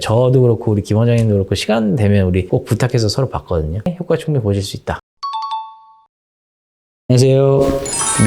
저도 그렇고 우리 김 원장님도 그렇고 시간 되면 우리 꼭 부탁해서 서로 봤거든요. 효과 충분히 보실 수 있다. 안녕하세요.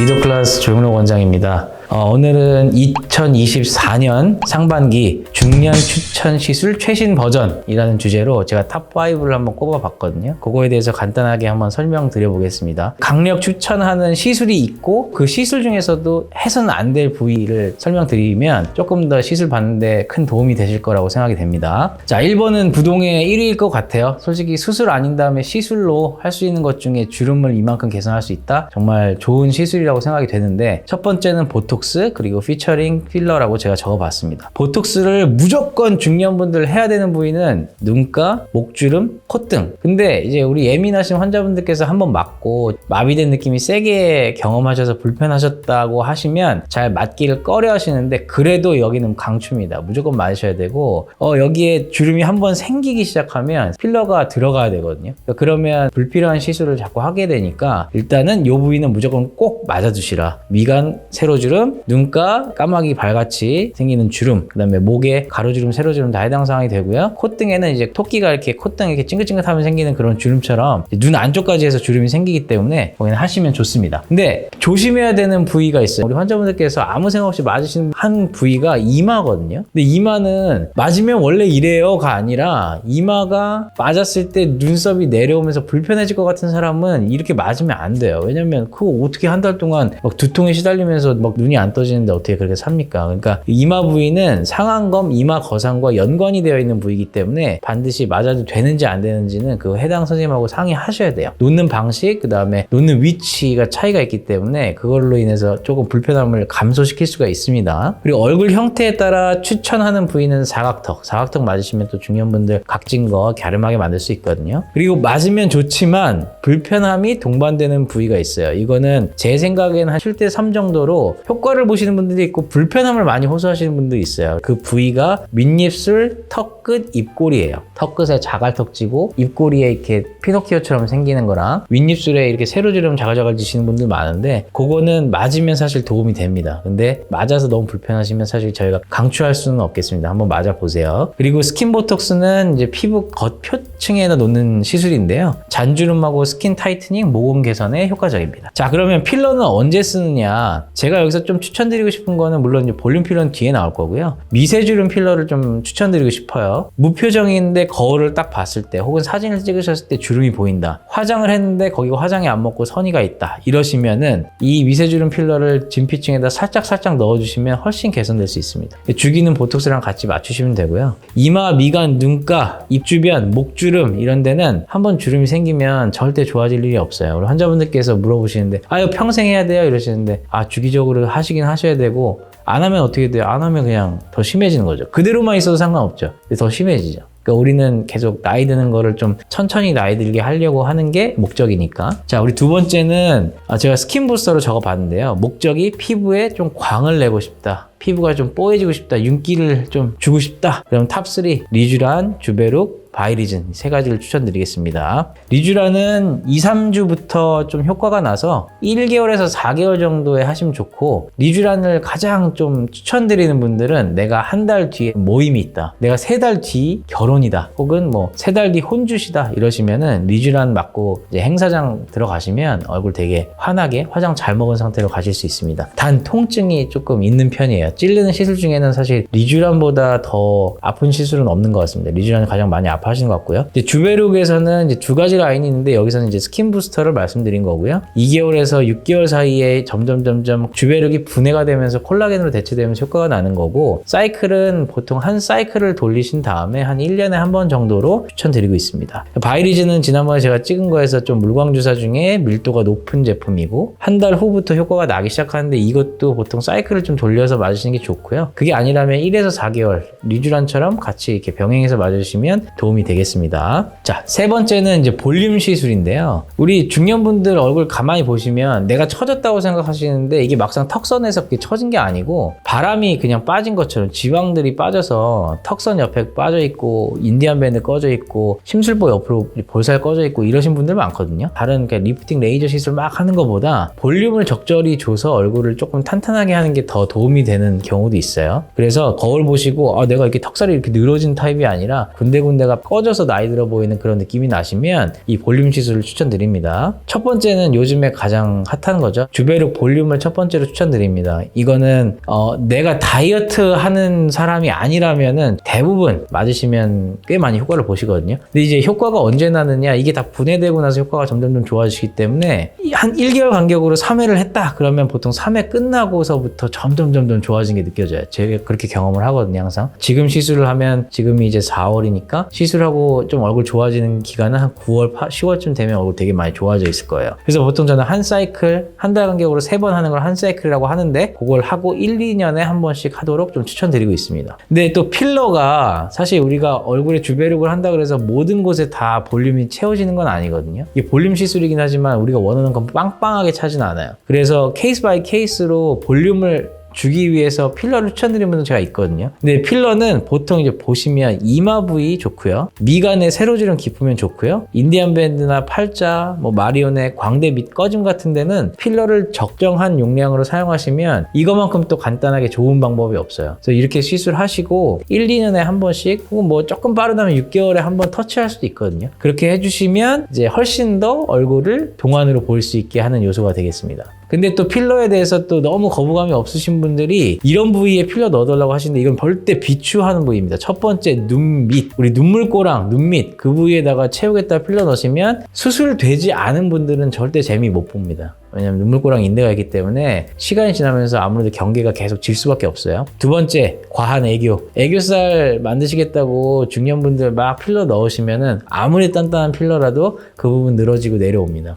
미드클래스 조용록 원장입니다. 오늘은 2024년 상반기 중년 추천 시술 최신 버전이라는 주제로 제가 탑5를 한번 꼽아봤거든요. 그거에 대해서 간단하게 한번 설명드려 보겠습니다. 강력 추천하는 시술이 있고 그 시술 중에서도 해서는 안 될 부위를 설명드리면 조금 더 시술 받는데 큰 도움이 되실 거라고 생각이 됩니다. 자, 1번은 부동의 1위일 것 같아요. 솔직히 수술 아닌 다음에 시술로 할 수 있는 것 중에 주름을 이만큼 개선할 수 있다? 정말 좋은 시술이라고 생각이 되는데, 첫 번째는 보톡스 그리고 피처링 필러라고 제가 적어봤습니다. 보톡스를 무조건 중년분들 해야 되는 부위는 눈가, 목주름, 콧등. 근데 이제 우리 예민하신 환자분들께서 한번 맞고 마비된 느낌이 세게 경험하셔서 불편하셨다고 하시면 잘 맞기를 꺼려 하시는데, 그래도 여기는 강추입니다. 무조건 맞으셔야 되고, 여기에 주름이 한번 생기기 시작하면 필러가 들어가야 되거든요. 그러면 불필요한 시술을 자꾸 하게 되니까 일단은 이 부위는 무조건 꼭 맞아주시라. 미간 세로주름, 눈가 까마귀 발같이 생기는 주름, 그 다음에 목에 가로주름, 세로주름 다 해당 사항이 되고요. 콧등에는 이제 토끼가 이렇게 콧등 이렇게 찡긋찡긋하면 생기는 그런 주름처럼 눈 안쪽까지 해서 주름이 생기기 때문에 거기는 하시면 좋습니다. 근데 조심해야 되는 부위가 있어요. 우리 환자분들께서 아무 생각 없이 맞으시는 한 부위가 이마거든요. 근데 이마는 맞으면 원래 이래요가 아니라, 이마가 맞았을 때 눈썹이 내려오면서 불편해질 것 같은 사람은 이렇게 맞으면 안 돼요. 왜냐면 그거 어떻게 한 달 동안 막 두통에 시달리면서 막 눈이 안 떠지는데 어떻게 그렇게 삽니까? 그러니까 이마 부위는 상안검, 이마 거상과 연관이 되어 있는 부위이기 때문에 반드시 맞아도 되는지 안 되는지는 그 해당 선생님하고 상의하셔야 돼요. 놓는 방식, 그 다음에 놓는 위치가 차이가 있기 때문에 그걸로 인해서 조금 불편함을 감소시킬 수가 있습니다. 그리고 얼굴 형태에 따라 추천하는 부위는 사각턱. 사각턱 맞으시면 또 중년분들 각진 거 갸름하게 만들 수 있거든요. 그리고 맞으면 좋지만 불편함이 동반되는 부위가 있어요. 이거는 제 생각에는 한 7대 3 정도로 효과를 보시는 분들이 있고 불편함을 많이 호소하시는 분들이 있어요. 그 부위가 밑입술, 턱끝, 입꼬리예요. 턱끝에 자갈턱지고 입꼬리에 이렇게 피노키오처럼 생기는 거랑 윗입술에 이렇게 세로주름 자갈자갈 지시는 분들 많은데, 그거는 맞으면 사실 도움이 됩니다. 근데 맞아서 너무 불편하시면 사실 저희가 강추할 수는 없겠습니다. 한번 맞아보세요. 그리고 스킨 보톡스는 이제 피부 겉표층에다 놓는 시술인데요. 잔주름하고 스킨 타이트닝, 모공 개선에 효과적입니다. 자, 그러면 필러는 언제 쓰느냐? 제가 여기서 좀 추천드리고 싶은 거는 물론 이제 볼륨 필러는 뒤에 나올 거고요. 미세주름 필러를 좀 추천드리고 싶어요. 무표정인데 거울을 딱 봤을 때, 혹은 사진을 찍으셨을 때 주름이 보인다. 화장을 했는데 거기가 화장이 안 먹고 선이가 있다. 이러시면은 이 미세주름 필러를 진피층에다 살짝 넣어주시면 훨씬 개선될 수 있습니다. 주기는 보톡스랑 같이 맞추시면 되고요. 이마, 미간, 눈가, 입 주변, 목주름 이런 데는 한번 주름이 생기면 절대 좋아질 일이 없어요. 우리 환자분들께서 물어보시는데, 이거 평생 해야 돼요? 이러시는데, 주기적으로 하시긴 하셔야 되고, 안 하면 어떻게 돼요? 안 하면 그냥 더 심해지는 거죠. 그대로만 있어도 상관없죠. 근데 더 심해지죠. 그러니까 우리는 계속 나이 드는 거를 좀 천천히 나이 들게 하려고 하는 게 목적이니까. 자, 우리 두 번째는 제가 스킨 부스터로 적어봤는데요. 목적이 피부에 좀 광을 내고 싶다. 피부가 좀 뽀얘지고 싶다. 윤기를 좀 주고 싶다. 그럼 탑3 리쥬란, 주베룩, 바이리즌 세 가지를 추천드리겠습니다. 리쥬란은 2, 3주부터 좀 효과가 나서 1개월에서 4개월 정도에 하시면 좋고, 리쥬란을 가장 좀 추천드리는 분들은 내가 한 달 뒤에 모임이 있다, 내가 3달 뒤 결혼이다, 혹은 뭐 3달 뒤 혼주시다 이러시면은 리쥬란 맞고 이제 행사장 들어가시면 얼굴 되게 환하게 화장 잘 먹은 상태로 가실 수 있습니다. 단 통증이 조금 있는 편이에요. 찌르는 시술 중에는 사실 리쥬란보다 더 아픈 시술은 없는 것 같습니다. 리쥬란이 가장 많이 아파하시는 것 같고요. 이제 주베룩에서는 이제 두 가지 라인이 있는데, 여기서는 이제 스킨 부스터를 말씀드린 거고요. 2개월에서 6개월 사이에 점점 주베룩이 분해가 되면서 콜라겐으로 대체되면서 효과가 나는 거고, 사이클은 보통 한 사이클을 돌리신 다음에 한 1년에 한 번 정도로 추천드리고 있습니다. 바이리즈는 지난번에 제가 찍은 거에서 좀 물광주사 중에 밀도가 높은 제품이고, 한 달 후부터 효과가 나기 시작하는데, 이것도 보통 사이클을 좀 돌려서 맞으시는 게 좋고요. 그게 아니라면 1에서 4개월 리쥬란처럼 같이 이렇게 병행해서 맞으시면 도움이 되겠습니다. 자, 세 번째는 이제 볼륨 시술인데요. 우리 중년분들 얼굴 가만히 보시면 내가 처졌다고 생각하시는데, 이게 막상 턱선에서 그게 처진 게 아니고 바람이 그냥 빠진 것처럼 지방들이 빠져서 턱선 옆에 빠져 있고, 인디안 밴드 꺼져 있고, 심술보 옆으로 볼살 꺼져 있고 이러신 분들 많거든요. 다른 리프팅 레이저 시술 막 하는 것보다 볼륨을 적절히 줘서 얼굴을 조금 탄탄하게 하는 게 더 도움이 되는 되는 경우도 있어요. 그래서 거울 보시고 내가 이렇게 턱살이 이렇게 늘어진 타입이 아니라 군데군데가 꺼져서 나이 들어 보이는 그런 느낌이 나시면 이 볼륨 시술을 추천드립니다. 첫 번째는 요즘에 가장 핫한 거죠. 주베룩 볼륨을 첫 번째로 추천드립니다. 이거는 내가 다이어트 하는 사람이 아니라면은 대부분 맞으시면 꽤 많이 효과를 보시거든요. 근데 이제 효과가 언제 나느냐, 이게 다 분해되고 나서 효과가 점점 좋아지기 때문에 한 1개월 간격으로 3회를 했다 그러면 보통 3회 끝나고서부터 점점 좋아지는 게 느껴져요. 제가 그렇게 경험을 하거든요. 항상 지금 시술을 하면, 지금이 이제 4월이니까 시술하고 좀 얼굴 좋아지는 기간은 한 9월, 10월쯤 되면 얼굴 되게 많이 좋아져 있을 거예요. 그래서 보통 저는 한 사이클, 한 달 간격으로 3번 하는 걸 한 사이클이라고 하는데, 그걸 하고 1, 2년에 한 번씩 하도록 좀 추천드리고 있습니다. 근데 또 필러가 사실 우리가 얼굴에 주베룩을 한다 그래서 모든 곳에 다 볼륨이 채워지는 건 아니거든요. 이게 볼륨 시술이긴 하지만 우리가 원하는 건 빵빵하게 차진 않아요. 그래서 케이스 바이 케이스로 볼륨을 주기 위해서 필러를 추천드리는 분도 제가 있거든요. 근데 필러는 보통 이제 보시면 이마 부위 좋고요, 미간에 세로주름 깊으면 좋고요, 인디안 밴드나 팔자, 마리오넷, 광대 밑 꺼짐 같은 데는 필러를 적정한 용량으로 사용하시면 이거만큼 또 간단하게 좋은 방법이 없어요. 그래서 이렇게 시술하시고 1, 2년에 한 번씩, 혹은 조금 빠르다면 6개월에 한 번 터치할 수도 있거든요. 그렇게 해주시면 이제 훨씬 더 얼굴을 동안으로 보일 수 있게 하는 요소가 되겠습니다. 근데 또 필러에 대해서 또 너무 거부감이 없으신 분들이 이런 부위에 필러 넣어달라고 하시는데, 이건 절대 비추하는 부위입니다. 첫 번째, 눈 밑, 우리 눈물꼬랑 눈 밑 그 부위에다가 채우겠다 필러 넣으시면 수술되지 않은 분들은 절대 재미 못 봅니다. 왜냐면 눈물꼬랑 인대가 있기 때문에 시간이 지나면서 아무래도 경계가 계속 질 수밖에 없어요. 두 번째, 과한 애교살 만드시겠다고 중년분들 막 필러 넣으시면은 아무리 단단한 필러라도 그 부분 늘어지고 내려옵니다.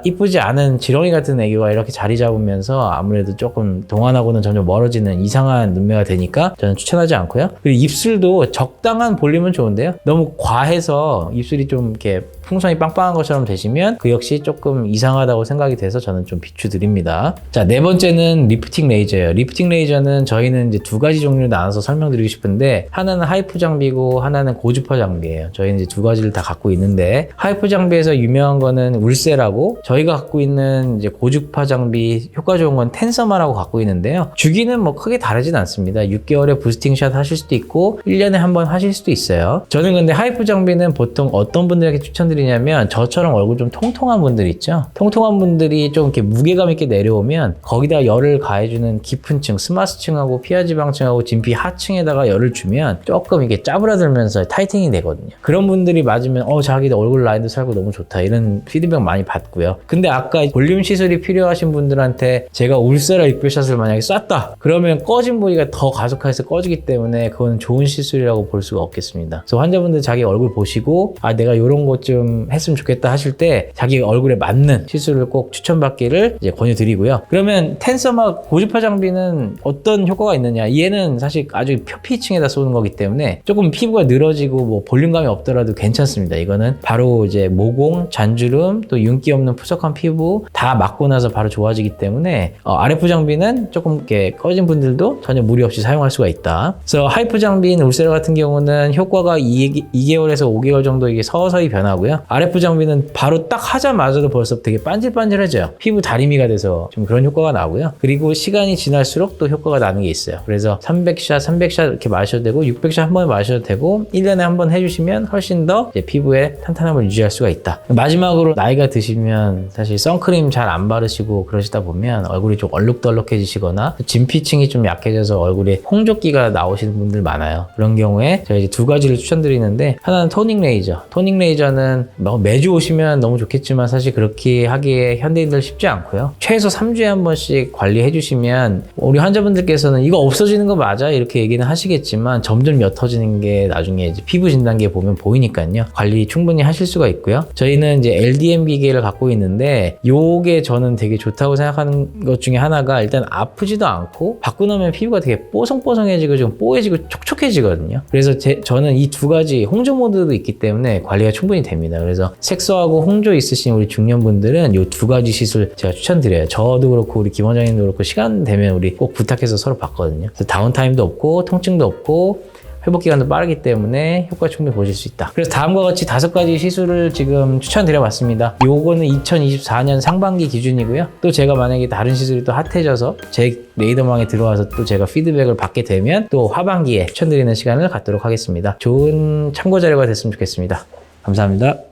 이쁘지 않은 지렁이 같은 애교가 이렇게 자리 잡으면서 아무래도 조금 동안하고는 점점 멀어지는 이상한 눈매가 되니까 저는 추천하지 않고요. 그리고 입술도 적당한 볼륨은 좋은데요, 너무 과해서 입술이 좀 이렇게 풍선이 빵빵한 것처럼 되시면 그 역시 조금 이상하다고 생각이 돼서 저는 좀 비추드립니다. 자, 네 번째는 리프팅 레이저예요. 리프팅 레이저는 저희는 이제 두 가지 종류로 나눠서 설명드리고 싶은데, 하나는 하이프 장비고 하나는 고주파 장비예요. 저희는 이제 두 가지를 다 갖고 있는데, 하이프 장비에서 유명한 거는 울세라고, 저희가 갖고 있는 이제 고주파 장비 효과 좋은 건 텐서마라고 갖고 있는데요. 주기는 크게 다르진 않습니다. 6개월에 부스팅샷 하실 수도 있고 1년에 한 번 하실 수도 있어요. 저는 근데 하이프 장비는 보통 어떤 분들에게 추천드리냐면, 저처럼 얼굴 좀 통통한 분들 있죠. 통통한 분들이 좀 이렇게 무게감 있게 내려오면 거기다 열을 가해주는 깊은 층, 스마스층하고 피하지방층하고 진피 하층에다가 열을 주면 조금 이게 짜부라들면서 타이팅이 되거든요. 그런 분들이 맞으면 자기 얼굴 라인도 살고 너무 좋다, 이런 피드백 많이 받고요. 근데 아까 볼륨 시술이 필요하신 분들한테 제가 울세라 익별샷을 만약에 쐈다 그러면 꺼진 부위가 더 가속화해서 꺼지기 때문에 그건 좋은 시술이라고 볼 수가 없겠습니다. 그래서 환자분들 자기 얼굴 보시고 내가 이런 것 좀 했으면 좋겠다 하실 때 자기 얼굴에 맞는 시술을 꼭 추천받기를 이제 권유드리고요. 그러면 텐서마 고주파 장비는 어떤 효과가 있느냐, 얘는 사실 아주 표피층에다 쏘는 거기 때문에 조금 피부가 늘어지고 볼륨감이 없더라도 괜찮습니다. 이거는 바로 이제 모공, 잔주름, 또 윤기 없는 푸석한 피부 다 맞고 나서 바로 좋아지기 때문에 RF 장비는 조금 이렇게 꺼진 분들도 전혀 무리 없이 사용할 수가 있다. 그래서 하이프 장비인 울세라 같은 경우는 효과가 2개월에서 5개월 정도 이게 서서히 변하고요. RF 장비는 바로 딱 하자마자도 벌써 되게 반질반질해져요. 피부 다리미가 돼서 좀 그런 효과가 나고요. 그리고 시간이 지날수록 또 효과가 나는 게 있어요. 그래서 300샷, 300샷 이렇게 마셔도 되고 600샷 한 번에 마셔도 되고 1년에 한 번 해주시면 훨씬 더 이제 피부의 탄탄함을 유지할 수가 있다. 마지막으로 나이가 드시면 사실 선크림 잘 안 바르시고 그러시다 보면 얼굴이 좀 얼룩덜룩해지시거나 진피층이 좀 약해져서 얼굴에 홍조기가 나오시는 분들 많아요. 그런 경우에 제가 이제 두 가지를 추천드리는데, 하나는 토닝 레이저. 토닝 레이저는 매주 오시면 너무 좋겠지만 사실 그렇게 하기에 현대인들 쉽지 않고요. 최소 3주에 한 번씩 관리해 주시면, 우리 환자분들께서는 이거 없어지는 거 맞아? 이렇게 얘기는 하시겠지만 점점 옅어지는 게 나중에 이제 피부 진단기에 보면 보이니까요. 관리 충분히 하실 수가 있고요. 저희는 이제 LDM 기계를 갖고 있는데, 요게 저는 되게 좋다고 생각하는 것 중에 하나가, 일단 아프지도 않고 받고 나면 피부가 되게 뽀송뽀송해지고 좀 뽀해지고 촉촉해지거든요. 그래서 저는 이 두 가지 홍조 모드도 있기 때문에 관리가 충분히 됩니다. 그래서 색소하고 홍조 있으신 우리 중년분들은 이 두 가지 시술 제가 추천드려요. 저도 그렇고 우리 김 원장님도 그렇고 시간 되면 우리 꼭 부탁해서 서로 받거든요. 그래서 다운타임도 없고 통증도 없고 회복 기간도 빠르기 때문에 효과 충분히 보실 수 있다. 그래서 다음과 같이 5가지 시술을 지금 추천드려봤습니다. 요거는 2024년 상반기 기준이고요. 또 제가 만약에 다른 시술이 또 핫해져서 제 레이더망에 들어와서 또 제가 피드백을 받게 되면 또 하반기에 추천드리는 시간을 갖도록 하겠습니다. 좋은 참고 자료가 됐으면 좋겠습니다. 감사합니다.